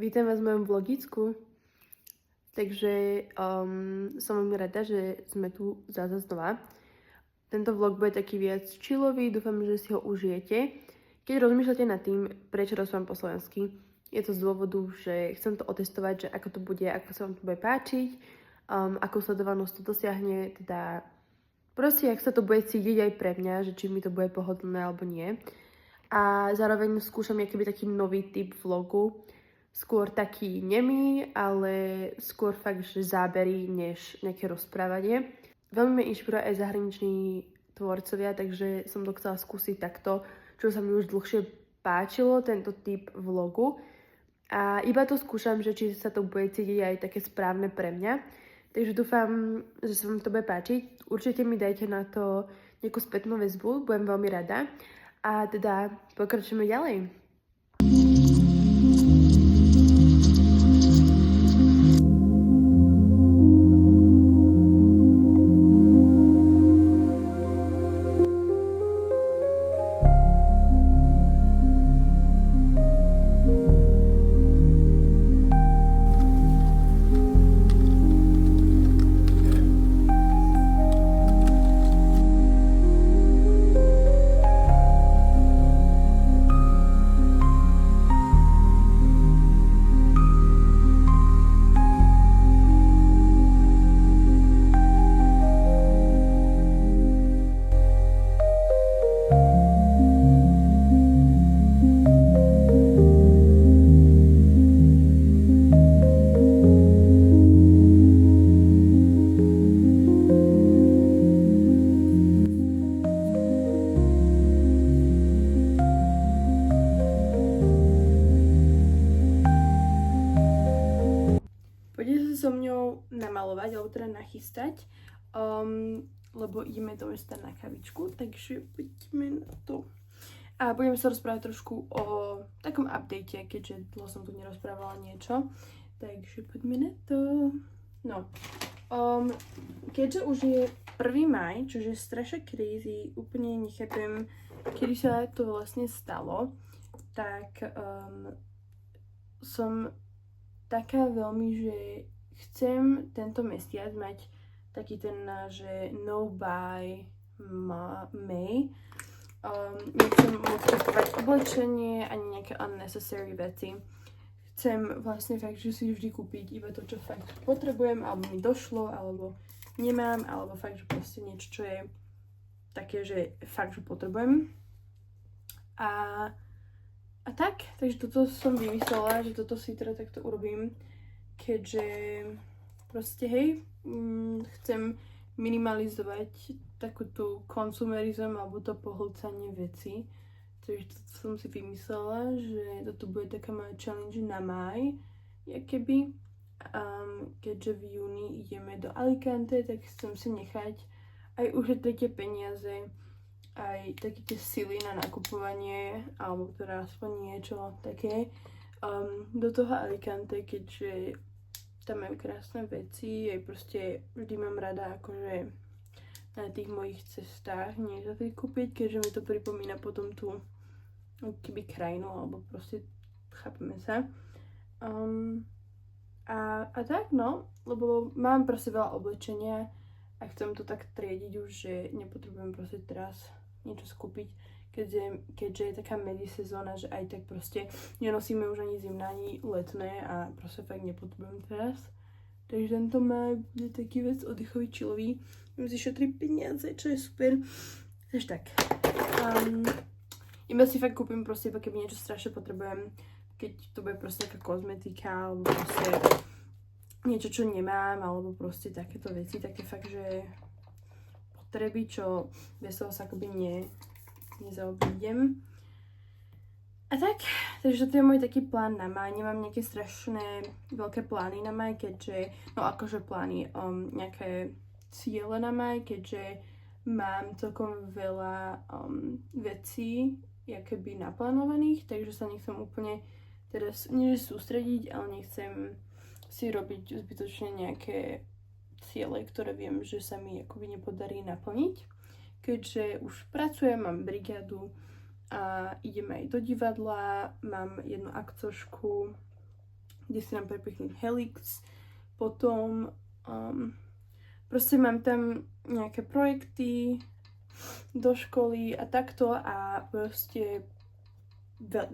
Vítam vás v mojom vlogisku. Takže som veľmi rada, že sme tu zase znova. Tento vlog bude taký viac chillový, dúfam, že si ho užijete. Keď rozmýšľate nad tým, prečo rozprávam po slovensky, je to z dôvodu, že chcem to otestovať, že ako to bude, ako sa vám to bude páčiť, akú sledovanosť to dosiahne, teda proste, ak sa to bude cítiť aj pre mňa, že či mi to bude pohodlné alebo nie. A zároveň skúšam akýby taký nový typ vlogu, skôr taký nemý, ale skôr fakt, že zábery, než nejaké rozprávanie. Veľmi ma inšpiruje aj zahraniční tvorcovia, takže som to chcela skúsiť takto, čo sa mi už dlhšie páčilo, tento typ vlogu. A iba to skúšam, že či sa to bude cítiť aj také správne pre mňa. Takže dúfam, že sa vám to bude páčiť. Určite mi dajte na to nejakú spätnú väzbu, budem veľmi rada. A teda pokračujeme ďalej. Poďte sa so mňou namalovať, alebo teda nachystať, lebo ideme do mesta na kavičku, takže poďme na to. A budeme sa rozprávať trošku o takom update, keďže dlho som tu nerozprávala niečo. Takže poďme na to. No, keďže už je 1. maj, čiže strašne crazy, úplne nechápem, kedy sa to vlastne stalo, tak som taká veľmi, že chcem tento mesiac mať taký ten, že no buy May. Nechcem moc kupovať oblečenie ani nejaké unnecessary veci. Chcem vlastne fakt, že si vždy kúpiť iba to, čo fakt potrebujem, alebo mi došlo, alebo nemám, alebo fakt, že proste niečo, čo je také, že fakt, že potrebujem. A tak, takže toto som vymyslela, že toto si teda takto urobím, keďže proste hej, chcem minimalizovať takú tú konsumerizm alebo to pohlcanie veci. Takže toto som si vymyslela, že toto bude taká moja challenge na maj, keby. Keďže v júni ideme do Alicante, tak chcem si nechať aj ušetriť tie peniaze, aj také tie sily na nakupovanie, alebo teda aspoň niečo také do toho Alicante, keďže tam majú krásne veci, aj proste vždy mám rada akože na tých mojich cestách niečo si kúpiť, keďže mi to pripomína potom tú keby krajinu, alebo proste chápeme sa. A tak no, lebo mám proste veľa oblečenia a chcem to tak triediť už, že nepotrebujem proste teraz niečo skúpiť, keďže je taká medzisezóna, že aj tak proste nenosíme už ani zimné, ani letné a proste fakt nepotrebujem teraz. Takže tento má bude taký vec oddychový, chillový. Viem si šetriť peniaze, čo je super. Takže tak. Iba si fakt kúpim proste, iba keby niečo strašne potrebujem, keď to bude proste taká kozmetika, alebo proste niečo, čo nemám, alebo proste takéto veci, také fakt, že potreby, čo bez toho sa akoby nezaobídem. A tak, takže to je môj taký plán na maj. Nemám nejaké strašné veľké plány na maj, keďže, no akože plány, nejaké ciele na maj, keďže mám celkom veľa vecí jakoby naplánovaných, takže sa nechcem úplne teraz, nie že sústrediť, ale nechcem si robiť zbytočne nejaké ciele, ktoré viem, že sa mi akoby nepodarí naplniť. Keďže už pracujem, mám brigádu a ideme aj do divadla, mám jednu akcošku kde si nám prepichnúť helix, potom proste mám tam nejaké projekty do školy a takto a proste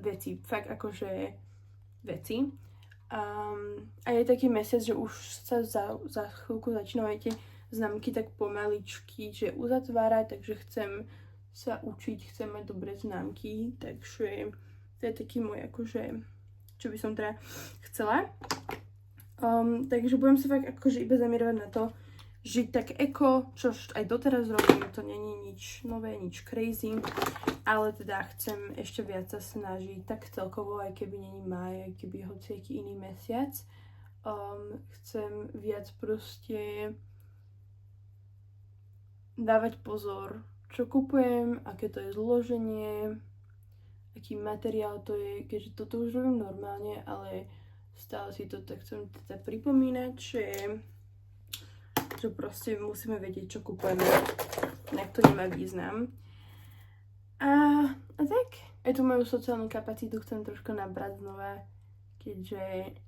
veci, fakt akože veci. A je taký mesiac, že už sa za chvíľku začínajú tie známky tak pomaličky, že uzatvárať, takže chcem sa učiť, chcem mať dobré známky, takže to je taký môj akože, čo by som teda chcela. Takže budem sa fakt akože iba zamierovať na to, žiť tak eko, čo aj doteraz robím, to není nič nové, nič crazy, ale teda chcem ešte viac sa snažiť, tak celkovo, aj keby není maj, aj keby hociaký iný mesiac. Chcem viac proste dávať pozor, čo kupujem, aké to je zloženie, aký materiál to je, keďže toto už robím normálne, ale stále si to tak chcem teda pripomínať, že proste musíme vedieť, čo kupujeme, inak to nemá význam. A tak, aj tú moju sociálnu kapacitu chcem trošku nabrať znova, keďže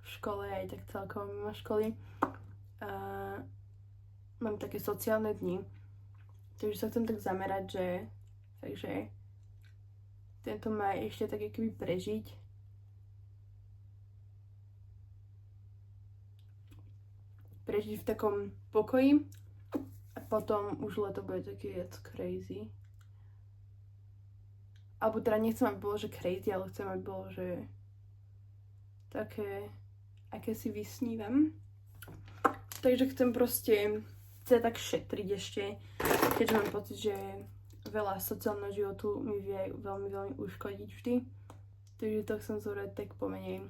v škole aj tak celkovo mimo školy mám také sociálne dni, takže sa chcem tak zamerať, takže tento maj ešte tak akoby prežiť. Prežiť v takom pokoji a potom už leto bude taký viac crazy. Alebo teda nechcem, aby bolo, že crazy, ale chcem, aby bolo, že také, aké si vysnívam. Takže chcem proste sa tak šetriť ešte, keďže mám pocit, že veľa sociálneho životu mi vie veľmi, veľmi uškodiť vždy. Takže to chcem zobrať tak pomenej,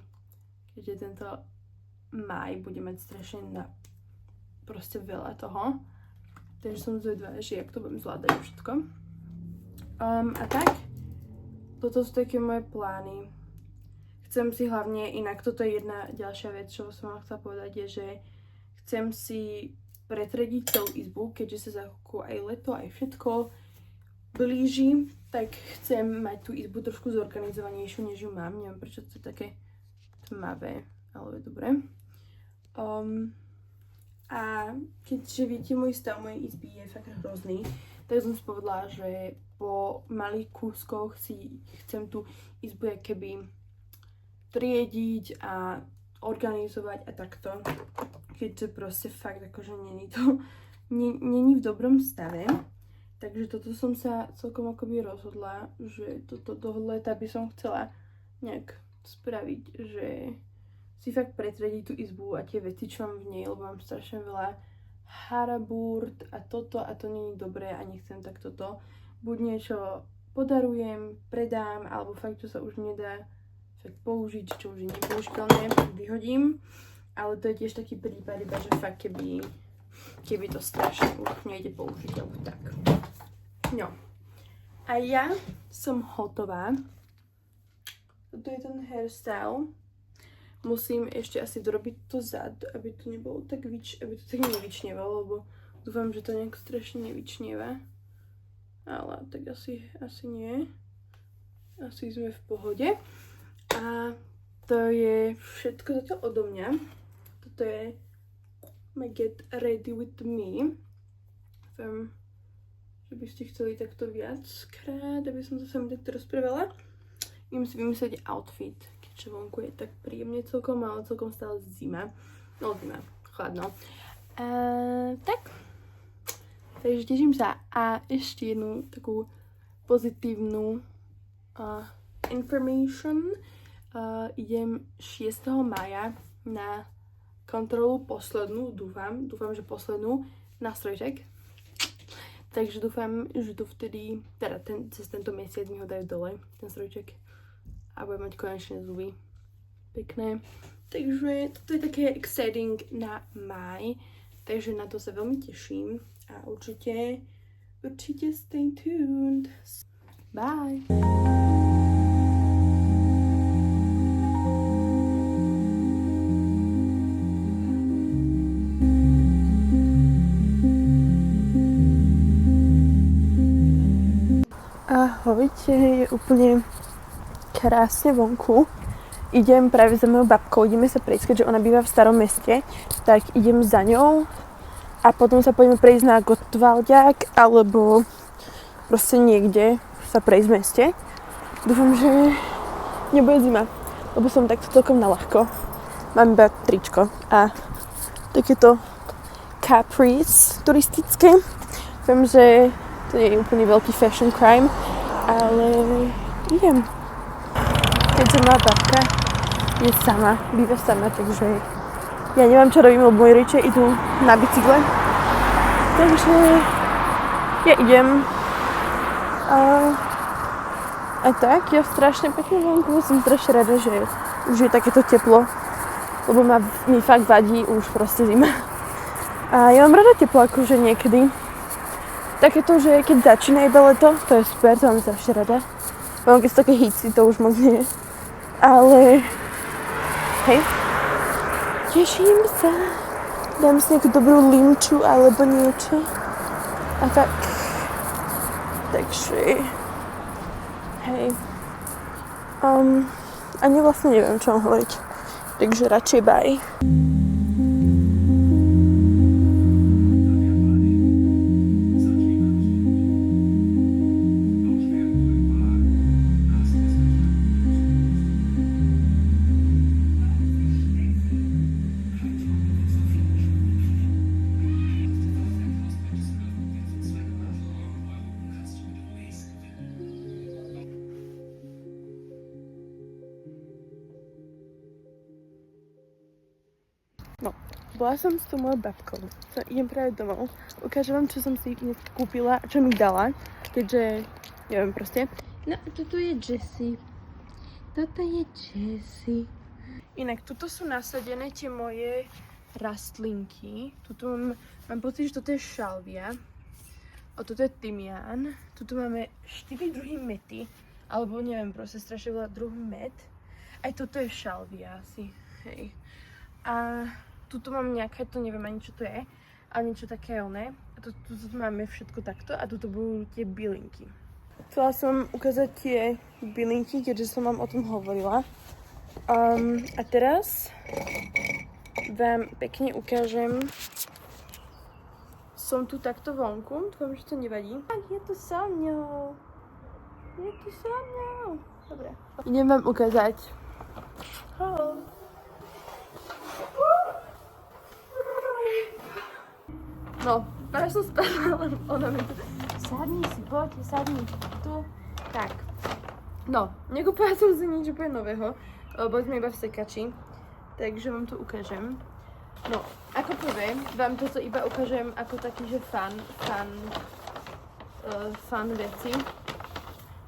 keďže tento maj bude mať strašne na proste veľa toho. Takže som zvedavá, že jak to budem zvládať všetko. A tak, toto sú také moje plány. Chcem si hlavne, inak toto je jedna ďalšia vec, čo som vám chcela povedať, je, že chcem si pretrediť celú izbu, keďže sa za chvíľku aj leto, aj všetko blíži, tak chcem mať tú izbu trošku zorganizovanejšiu, než ju mám. Neviem, prečo to je také tmavé, ale je dobré. A keďže viete, môj stav mojej izby je fakt hrozný, tak som si povedala, že po malých kúskoch si chcem tú izbu keby triediť a organizovať a takto. Keďže proste fakt akože není v dobrom stave. Takže toto som sa celkom akoby rozhodla, že toho leta by som chcela nejak spraviť, že si fakt pretrediť tú izbu a tie veci, čo mám v nej, lebo mám strašne veľa haraburt a toto a to nie je dobré a nechcem tak toto. Buď niečo podarujem, predám, alebo fakt, čo sa už nedá fakt použiť, čo už je nepoužiteľné, vyhodím. Ale to je tiež taký prípad, iba že fakt keby to strašne už nejde použiť, alebo tak. No. A ja som hotová. Toto je ten hairstyle. Musím ešte asi dorobiť to zad, aby to nebolo tak aby to tak nevyčnievalo, lebo dúfam, že to nejak strašne nevyčnieva. Ale tak asi nie. Asi sme v pohode. A to je všetko zatiaľ odo mňa. Toto je my Get Ready With Me. Dúfam, že by ste chceli takto viackrát, aby som sa s vami takto rozprávala. Idem si vymyslieť outfit, keďže vonku je tak príjemne celkom, ale celkom stále zima. No zima, chladno. Tak. Takže teším sa. A ešte jednu takú pozitívnu information. Idem 6. mája na kontrolu poslednú, dúfam, že poslednú na strojček. Takže dúfam, že to vtedy, teda cez tento mesiac mi ho dajú dole, ten strojček. A budem mať konečne zuby. Pekné. Takže toto je také exciting na maj. Takže na to sa veľmi teším. A určite stay tuned. Bye! Ahojte, je úplne krásne vonku. idem práve za mojou babkou, ideme sa prejsť, keďže ona býva v starom meste, tak idem za ňou a potom sa pôjdeme prejsť na Gottwaldiak alebo proste niekde sa prejsť v meste. Dúfam, že nebude zima, lebo som takto celkom naľahko. Mám iba tričko a takéto Caprice turistické. Viem, že to nie je úplne veľký fashion crime, ale idem. Keďže moja babka je sama, býva sama, takže ja neviem, čo robím, lebo moji rodičia idú na bicykle. Takže ja idem. A tak, ja strašne pekne vonku, som strašne rada, že už je takéto teplo, lebo mi fakt vadí už proste zima. A ja mám rada teplo, akože niekedy. Takéto, že keď začína iba leto, to je super, to mám strašne rada. Mám keď sú také hici, to už moc nie je. Ale hej, teším sa. Dám si nejakú dobrú limču alebo niečo. A tak. Takže hej. Ani vlastne neviem, čo mám hovoriť. Takže radšej bye. No, bola som s tou mojou babkou. Idem práve domov. Ukážem vám, čo som si kúpila, čo mi dala, keďže, neviem proste. No, toto je Jessie. Toto je Jessie. Inak, tuto sú nasadené tie moje rastlinky. Tuto mám pocit, že toto je šalvia. A toto je tymián. Tuto máme 4 druhy mety. Alebo neviem, proste strašne veľa druhý met. Aj toto je šalvia asi. Hej. A tuto mám nejaké, to neviem ani čo to je, ale niečo také oné. A tu máme všetko takto a tuto budú tie bylinky. Chcela som ukázať tie bylinky, keďže som vám o tom hovorila. A teraz vám pekne ukážem. Som tu takto vonku, dúfam, že to nevadí. Je tu so mňou. Je tu so mňou. Dobre. Idem vám ukázať. Haló. No, práve som spadla, len ona mi tu... Sadni si, poď, sadni. Tu. Tak. No, nekúpila som si nič úplne nového, boli sme iba v sekači, takže vám to ukážem. No, ako prvé, vám toto iba ukážem ako taký, že fun veci.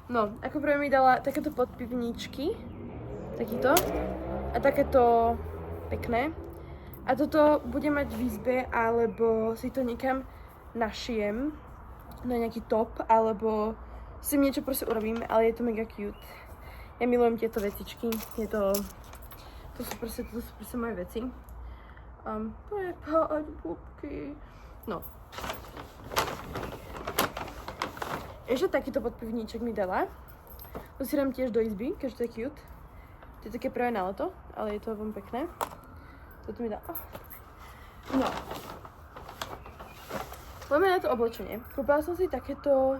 No, ako prvé mi dala takéto podpivníčky, takýto, a takéto pekné. A toto budem mať v izbe, alebo si to niekam našijem na nejaký top, alebo si niečo proste urobím, ale je to mega cute. Ja milujem tieto vecičky, to sú proste moje veci. Poď, pupky. No. Ešte takýto podpivníček mi dala. To si dám tiež do izby, keďže to je cute. To je také práve na leto, ale je to veľmi pekné. Toto mi dá. No. Poďme na to oblečenie. Kúpala som si takéto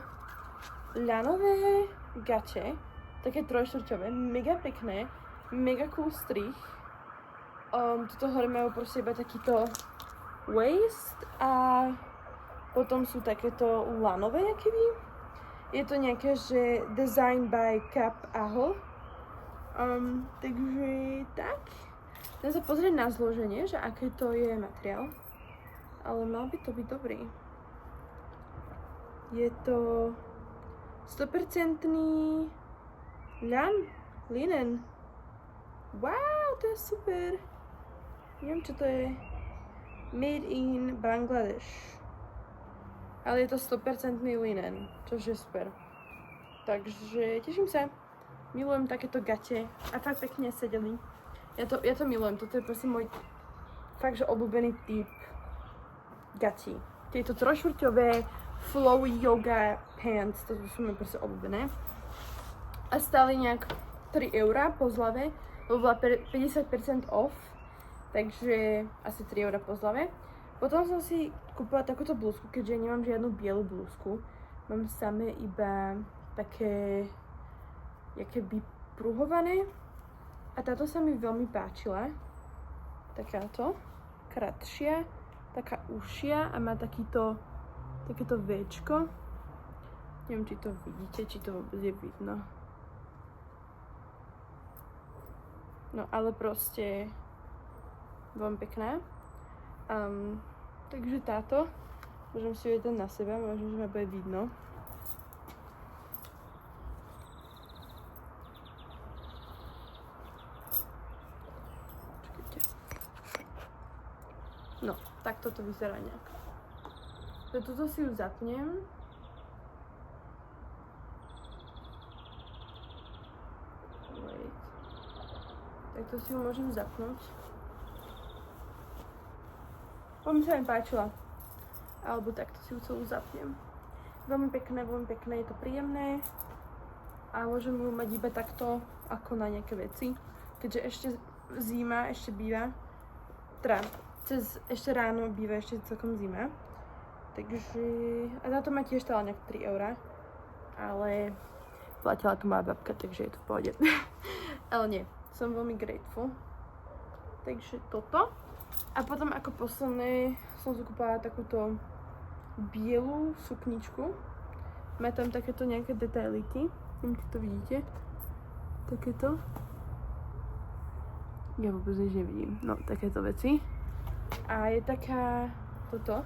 ľanové gače. Také trojštvrťové. Mega pekné. Mega cool strih. Tuto hore majú proste iba takýto waist. A potom sú takéto lanové jakýby. Je to nejaké, že design by Cap Aho. Takže tak. Chcem sa pozrieť na zloženie, že aké to je materiál. Ale mal by to byť dobrý. Je to 100% linen. Wow, to je super. Neviem, čo to je. Made in Bangladesh. Ale je to 100% linen, čo je super. Takže teším sa. Milujem takéto gate a tak pekne sedeli. Ja to milujem, toto je proste môj fakt, že obľúbený typ gatí. Tieto trojštvrťové flowy yoga pants, toto sú mi proste obľúbené. A stáli nejak 3 € po zlave. lebo bola 50% off, takže asi 3 € po zlave. Potom som si kúpila takúto blúzku, keďže nemám žiadnu bielu blúzku. Mám samé iba také, jakéby pruhované. A táto sa mi veľmi páčila. Takáto, kratšia, taká užšia a má takéto Včko. Neviem, či to vidíte, či to vôbec je vidno. No, ale proste veľmi pekná. Takže táto, môžem si ju dať na seba, možno, že ma bude vidno. Počkajte. No, takto to vyzerá nejak. Tuto si ju zapnem. Wait. Takto si ju môžem zapnúť. Veľmi sa mi páčila. Alebo takto si ju celú zapnem. Veľmi pekné, je to príjemné. A môžem ju mať iba takto, ako na nejaké veci. Keďže ešte zima, ešte býva. Teda, ešte ráno býva ešte celkom zima. Takže, a táto ma tiež stála nejak 3 €, ale platila tu moja babka, takže je to v pohode. Ale nie, som veľmi grateful. Takže toto. A potom ako posledné som si kúpala takúto bielu sukničku. Má tam takéto nejaké detaility, neviem, či to vidíte. Takéto. Ja vôbec nič nevidím, no takéto veci. A je taká toto.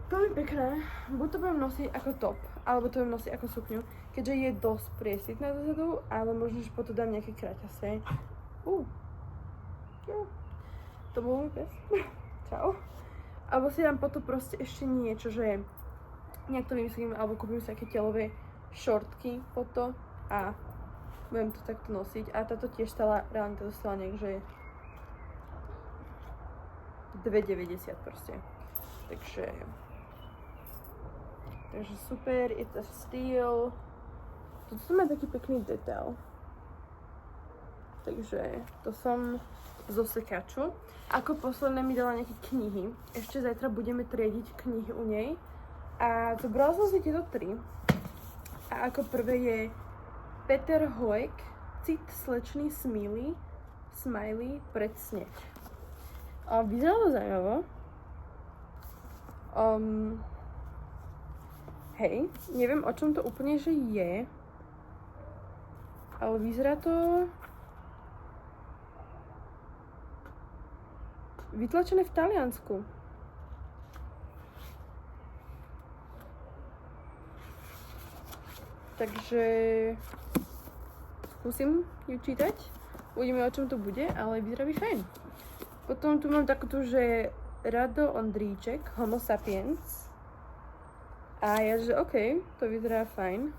Veľmi pekné, buď to budem nosiť ako top, alebo to budem nosiť ako sukňu, keďže je dosť priesvitná dozadu, ale možno, že potom dám nejaké kraťasé. To bol môj pes. Čau. Alebo si dám potom proste ešte niečo, že nejak to vymyslím, alebo kúpim si také telové šortky potom a budem to takto nosiť. A táto tiež stala, reálne to stala nejak, že 2,90 proste. Takže super, je to styl. Toto má taký pekný detail. Takže to som zo sekaču. Ako posledné mi dala nejaké knihy. Ešte zajtra budeme triediť knihy u nej. A zobrala som si tieto 3. A ako prvé je Peter Hoek, Cit slečný smiley pred sneh. Vyzerá to zaujímavo. Hej, neviem o čom to úplne že je, ale vyzerá to vytlačené v Taliansku. Takže skúsim ju čítať, uvidíme o čom to bude, ale vyzerá by fajn. Potom tu mám takúto, že Rado Ondríček, Homo sapiens. A ja, že OK, to vyzerá fajn.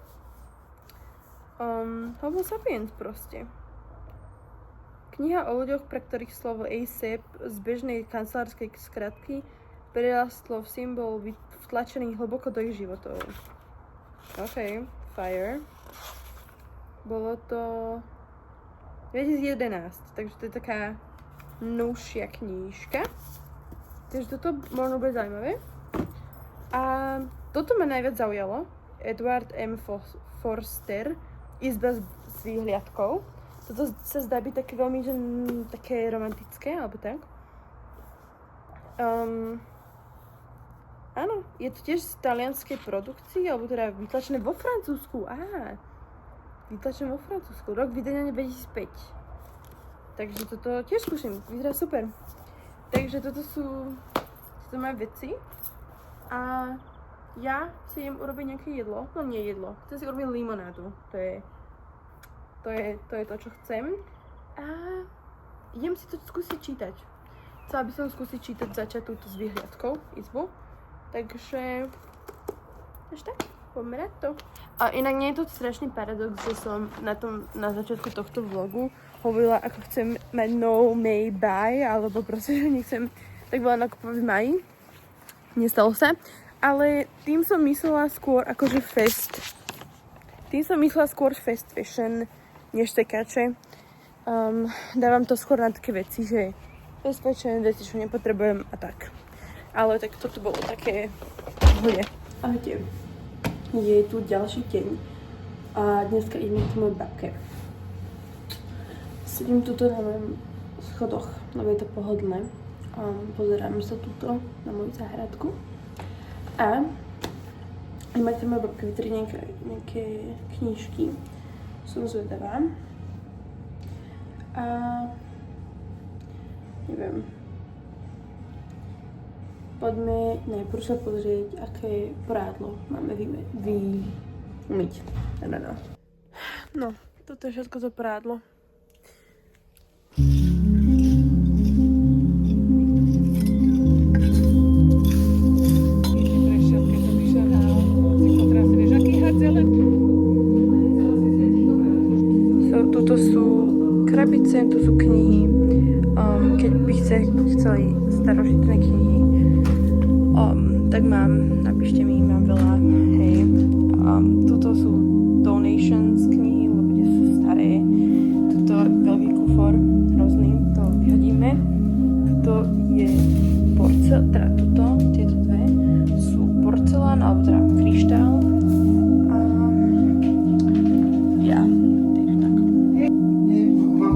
Homo sapiens proste. Kniha o ľuďoch, pre ktorých slovo ASAP z bežnej kancelárskej skratky prerastlo v symbol vtlačený hlboko do ich životov. OK, fire. Bolo to 2011, takže to je taká novšia knížka. Takže toto možno bude zaujímavé. A toto ma najviac zaujalo. Edward M. Forster, Izba s výhliadkou. Toto sa zdá byť také veľmi, že také romantické, alebo tak. Áno, je to tiež z talianskej produkcii, alebo teda vytlačené vo Francúzsku. Vytlačené vo Francúzsku. Rok vydania 2005. Takže toto tiež skúsim. Vyzerá super. Takže toto sú moje veci. A ja si idem urobiť nejaké jedlo. No nie jedlo. Chcem si urobiť limonádu. To je to, čo chcem. A idem si to skúsiť čítať. Chcela by som skúsiť čítať, začať túto s vyhliadkou izbu. Takže ešte tak, poďme na to. A inak nie je to strašný paradox, že som na začiatku tohto vlogu hovorila, ako chcem mať no May buy, alebo proste, že nechcem tak veľa nakupovať v maji. Nestalo sa. Ale tým som myslela skôr akože fast fashion, než sekače. Dávam to skôr na také veci, že bezpečné veci, čo nepotrebujem a tak. Ale tak toto bolo také pohode. Ahojte. Je tu ďalší deň a dneska ideme k mojej babke. Sedím tuto na mojom schodoch, lebo je to pohodlné. Pozerám sa tuto na moju záhradku. A máte moja babka vytrie nejaké knižky. Som zvedavá. A neviem. Poďme najprv sa pozrieť, aké prádlo máme umyť. No, toto je všetko za prádlo. Tuto sú krabice, tu sú knihy. Keď by chceli starožitné knihy, tak napíšte mi, mám veľa, hej. Tuto sú donations knihy, lebo tie sú staré. Tuto veľký kufor, hrozný, to vyhodíme. Tuto je tieto dve sú porcelán, alebo teda kryštál.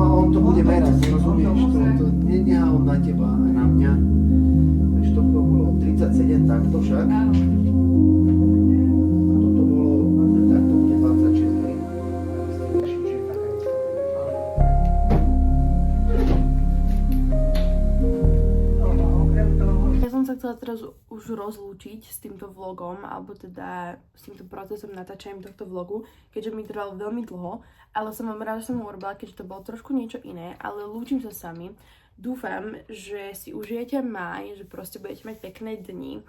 On to bude merať, rozumieš? To nenechá on na teba a na mňa. Takže to bolo 37 takto však. A toto bolo, tak to bude 26. Ja som sa chcela teraz už rozlúčiť s týmto vlogom, alebo teda s týmto procesom natáčaním tohto vlogu, keďže mi trval veľmi dlho, ale som vám rada, že som ho urobila, keďže to bolo trošku niečo iné, ale lúčim sa s vami. Dúfam, že si užijete maj, že proste budete mať pekné dni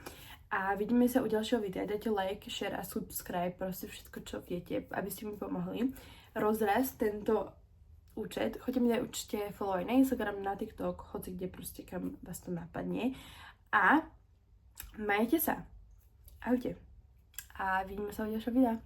a vidíme sa u ďalšieho videa. Dajte like, share a subscribe, proste všetko, čo viete, aby ste mi pomohli rozrásť tento účet. Choďte mi dať určite follow aj na Instagram, na TikTok, hoci kde proste, kam vás to napadne. A majte sa. Ahojte. A vidíme sa u ďalšieho videa.